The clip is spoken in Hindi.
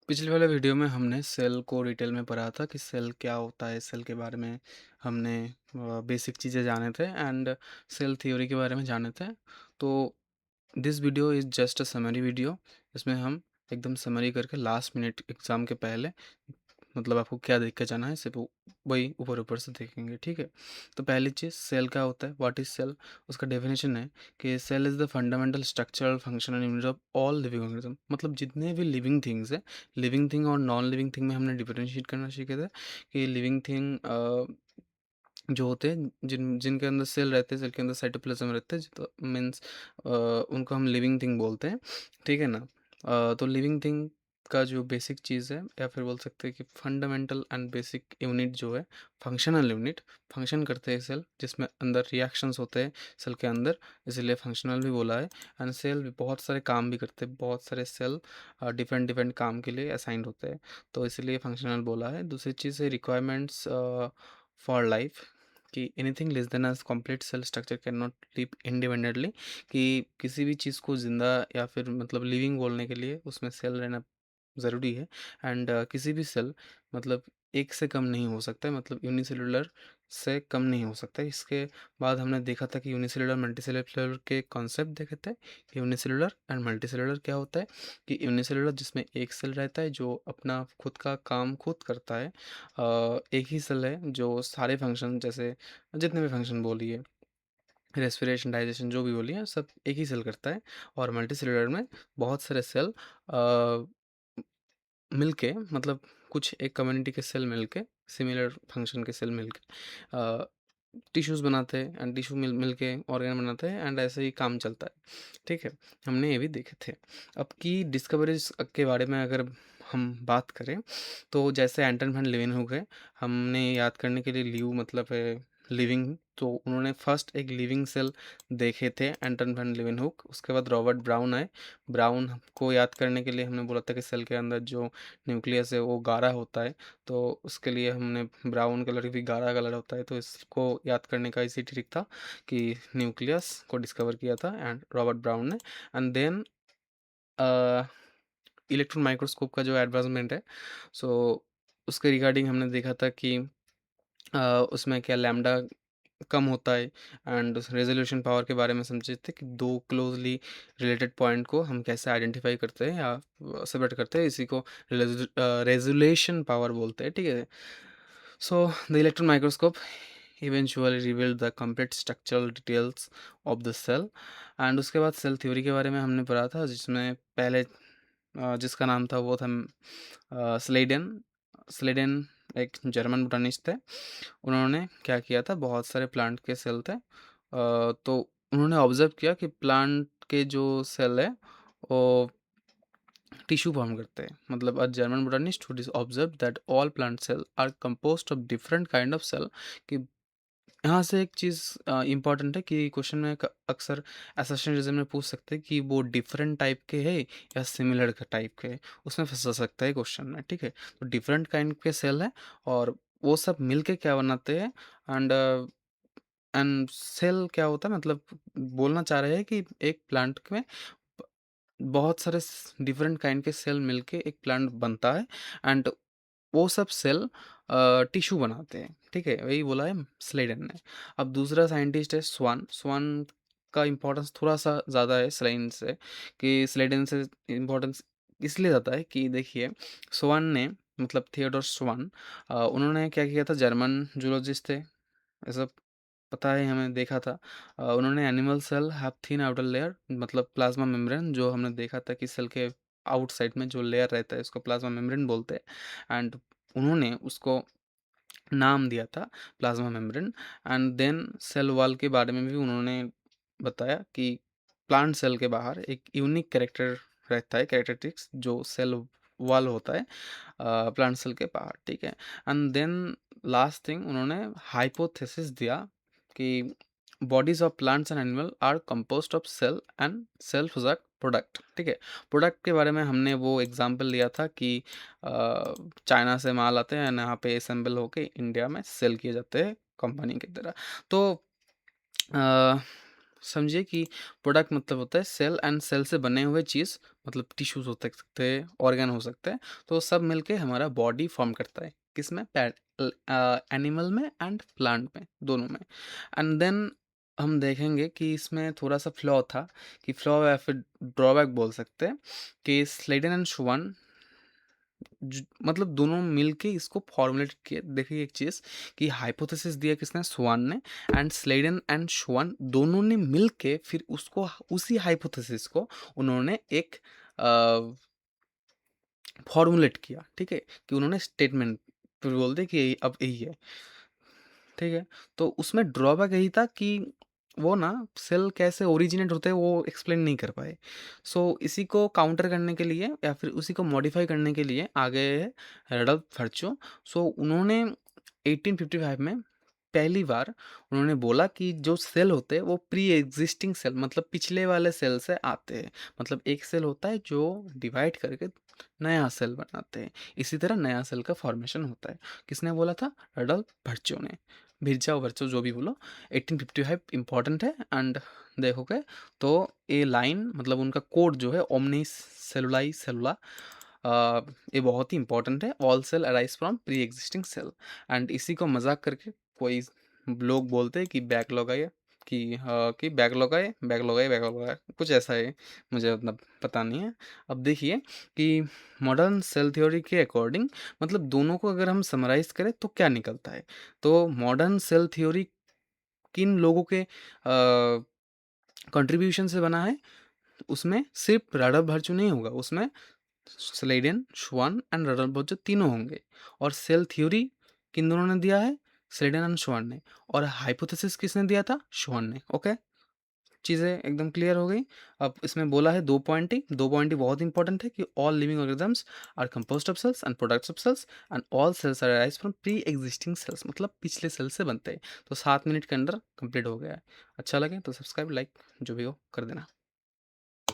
पिछले वाले वीडियो में हमने सेल को डिटेल में पढ़ा था कि सेल क्या होता है, सेल के बारे में हमने बेसिक चीज़ें जाने थे एंड सेल थ्योरी के बारे में जाने थे। तो this video is just a summary video. इसमें हम एकदम समरी करके लास्ट मिनट एग्ज़ाम के पहले मतलब आपको क्या देख के जाना है सिर्फ वही ऊपर ऊपर से देखेंगे, ठीक है। तो पहली चीज़ सेल क्या होता है, व्हाट इज़ सेल। उसका डेफिनेशन है कि cell is the fundamental structural functional unit of all living organism. मतलब जितने भी लिविंग थिंग्स है, लिविंग थिंग और नॉन लिविंग थिंग में हमने डिफरेंशिएट करना सीखे थे कि लिविंग थिंग जो होते हैं जिनके अंदर सेल रहते हैं, सेल के अंदर साइटोप्लाज्म रहते हैं, तो मीन्स उनको हम लिविंग थिंग बोलते हैं, ठीक है ना। तो लिविंग थिंग का जो बेसिक चीज़ है या फिर बोल सकते हैं कि फंडामेंटल एंड बेसिक यूनिट जो है, फंक्शनल यूनिट, फंक्शन करते हैं सेल, जिसमें अंदर रिएक्शंस होते हैं सेल के अंदर, इसीलिए फंक्शनल भी बोला है। एंड सेल भी बहुत सारे काम भी करते हैं, बहुत सारे सेल डिफरेंट डिफरेंट काम के लिए असाइंड होते हैं, तो इसलिए फंक्शनल बोला है। दूसरी चीज़ है रिक्वायरमेंट्स फॉर लाइफ, कि anything less than a complete cell structure can not live independently, कि किसी भी चीज़ को ज़िंदा या फिर मतलब लिविंग बोलने के लिए उसमें सेल रहना ज़रूरी है। एंड किसी भी सेल मतलब एक से कम नहीं हो सकता है, मतलब यूनिसेलुलर से कम नहीं हो सकता है। इसके बाद हमने देखा था कि यूनिसेलुलर मल्टीसेलुलर के कॉन्सेप्ट देखे थे कि यूनिसेलुलर एंड मल्टीसेलुलर क्या होता है। कि यूनिसेलुलर जिसमें एक सेल रहता है जो अपना खुद का काम खुद करता है, एक ही सेल है जो सारे फंक्शन, जैसे जितने भी फंक्शन बोलिए, रेस्पिरेशन, डाइजेशन, जो भी बोलिए, सब एक ही सेल करता है। और मल्टीसेलुलर में बहुत सारे सेल मिलके, मतलब कुछ एक कम्युनिटी के सेल मिलके, सिमिलर फंक्शन के सेल मिलके टिश्यूज़ बनाते हैं एंड टिश्यू मिलके ऑर्गन बनाते हैं एंड ऐसे ही काम चलता है, ठीक है। हमने ये भी देखे थे। अब की डिस्कवरीज के बारे में अगर हम बात करें, तो जैसे एंटन वैन लीeuwenhoek है, हमने याद करने के लिए लीव मतलब है लिविंग, तो उन्होंने फर्स्ट एक लिविंग सेल देखे थे एंटन वैन लीeuwenhoek। उसके बाद रॉबर्ट ब्राउन आए। ब्राउन को याद करने के लिए हमने बोला था कि सेल के अंदर जो न्यूक्लियस है वो गाढ़ा होता है, तो उसके लिए हमने ब्राउन कलर भी गाढ़ा कलर होता है, तो इसको याद करने का इसी ट्रिक था कि न्यूक्लियस को डिस्कवर किया था एंड रॉबर्ट ब्राउन ने। एंड देन इलेक्ट्रॉन माइक्रोस्कोप का जो एडवांसमेंट है, सो उसके रिगार्डिंग हमने देखा था कि अ, उसमें क्या लैम्डा कम होता है एंड उस रेजोल्यूशन पावर के बारे में समझे थे कि दो क्लोजली रिलेटेड पॉइंट को हम कैसे आइडेंटिफाई करते हैं या सेपरेट करते हैं, इसी को रेजोल्यूशन पावर बोलते हैं, ठीक है। So the electron microscope eventually revealed the complete structural details of the cell. And उसके बाद सेल थ्योरी के बारे में हमने पढ़ा था, जिसमें पहले जिसका नाम था वो था स्लेडन। स्लेडन एक जर्मन बोटानिस्ट थे। उन्होंने क्या किया था, बहुत सारे प्लांट के सेल थे, तो उन्होंने ऑब्जर्व किया कि प्लांट के जो सेल है वो टिश्यू फॉर्म करते हैं। मतलब a German botanist who observe that all plant cell are composed of different kind of cell. कि यहाँ से एक चीज़ इम्पॉर्टेंट है कि क्वेश्चन में अक्सर असर्शन रीजन में पूछ सकते हैं कि वो डिफरेंट टाइप के है या सिमिलर टाइप के है, उसमें फंसा सकता है क्वेश्चन में, ठीक है। तो डिफरेंट काइंड के सेल है और वो सब मिलके क्या बनाते हैं। एंड एंड सेल क्या होता है, मतलब बोलना चाह रहे हैं कि एक प्लांट में ब- बहुत सारे डिफरेंट काइंड के सेल मिलके एक प्लांट बनता है एंड वो सब सेल टिश्यू बनाते हैं, ठीक है। वही बोला है स्लेडन ने। अब दूसरा साइंटिस्ट है स्वान। स्वान का इम्पोर्टेंस थोड़ा सा ज़्यादा है स्लेडन से, कि स्लेडन से इम्पोर्टेंस इसलिए ज़्यादा है कि देखिए, स्वान ने मतलब थियोडोर स्वान, उन्होंने क्या किया था, जर्मन जूलॉजिस्ट थे, ऐसा पता है हमें, देखा था। उन्होंने animal cell have thin outer layer, मतलब प्लाज्मा मेम्ब्रेन, जो हमने देखा था कि सेल के आउटसाइड में जो लेयर रहता है उसको प्लाज्मा मेम्ब्रेन बोलते हैं। एंड उन्होंने उसको नाम दिया था plasma membrane. And then cell wall के बारे में भी उन्होंने बताया कि प्लांट सेल के बाहर एक यूनिक कैरेक्टर रहता है, कैरेक्टरिस्टिक्स जो सेल वॉल होता है प्लांट सेल के बाहर, ठीक है। एंड देन लास्ट थिंग उन्होंने हाइपोथेसिस दिया कि bodies of plants and animal are composed of cell and cell product, ठीक है। प्रोडक्ट के बारे में हमने वो एग्जांपल लिया था कि चाइना से माल आते हैं, यहाँ पे असेंबल होके इंडिया में सेल किए जाते हैं कंपनी की तरह। तो समझिए कि प्रोडक्ट मतलब होता है सेल, एंड सेल से बने हुए चीज़, मतलब टिश्यूज़ हो सकते हैं, ऑर्गन हो सकते हैं, तो सब मिलके हमारा बॉडी फ़ॉर्म करता है। किसमें? एनिमल में एंड प्लांट में, दोनों में। एंड देन हम देखेंगे कि इसमें थोड़ा-सा फ्लॉ था, कि फ्लॉ या फिर ड्रॉबैक बोल सकते हैं, कि स्लेडन एंड श्वान मतलब दोनों मिलके इसको फॉर्मुलेट किए। देखिए एक चीज़, कि हाइपोथेसिस दिया किसने? स्वान ने। एंड स्लेडन एंड श्वान दोनों ने मिलके फिर उसको, उसी हाइपोथेसिस को उन्होंने एक फॉर्मुलेट किया, ठीक है? कि उन्होंने स्टेटमेंट फिर बोल दिया कि अब यही है, ठीक है? तो उसमें ड्रॉबैक यही था कि वो ना सेल कैसे ओरिजिनेट होते हैं वो एक्सप्लेन नहीं कर पाए। सो इसी को काउंटर करने के लिए या फिर उसी को मॉडिफाई करने के लिए आ गए हैं रडल्फ वर्चो। सो उन्होंने 1855 में पहली बार उन्होंने बोला कि जो सेल होते हैं वो प्री एग्जिस्टिंग सेल, मतलब पिछले वाले सेल से आते हैं। मतलब एक सेल होता है जो डिवाइड करके नया सेल बनाते हैं, इसी तरह नया सेल का फॉर्मेशन होता है। किसने बोला था? रडल्फ वर्चो ने। भिरचा वर्चो जो भी बोलो, 1855 इम्पॉर्टेंट है। एंड देखोगे तो ये लाइन, मतलब उनका कोड जो है ओमनी सेलुलाई सेलुला, ये बहुत ही इंपॉर्टेंट है। All cell arise from pre existing cell. And इसी को मजाक करके कोई लोग बोलते हैं कि बैकलॉग है, कि बैकलॉग है, बैकलॉग है, बैकलॉग है, कुछ ऐसा है, मुझे उतना पता नहीं है। अब देखिए कि मॉडर्न सेल थ्योरी के अकॉर्डिंग, मतलब दोनों को अगर हम समराइज करें तो क्या निकलता है? तो मॉडर्न सेल थ्योरी किन लोगों के कंट्रीब्यूशन से बना है? उसमें सिर्फ राडाभार्चु नहीं होगा, उसमें स्लेडन, श्वान एंड राडाभार्चु तीनों होंगे। और सेल थ्योरी किन दोनों ने दिया है? स्लेडन एंड श्वान ने। और हाइपोथेसिस किसने दिया था? श्वान ने। ओके, चीज़ें एकदम क्लियर हो गई। अब इसमें बोला है 2 पॉइंट ही, 2 पॉइंट ही बहुत इंपॉर्टेंट है, कि all living organisms are composed of cells and products of cells, and all cells are arise from pre existing cells, मतलब पिछले सेल से बनते हैं। तो 7 मिनट के अंदर कंप्लीट हो गया है। अच्छा लगे तो सब्सक्राइब, लाइक जो भी हो कर देना।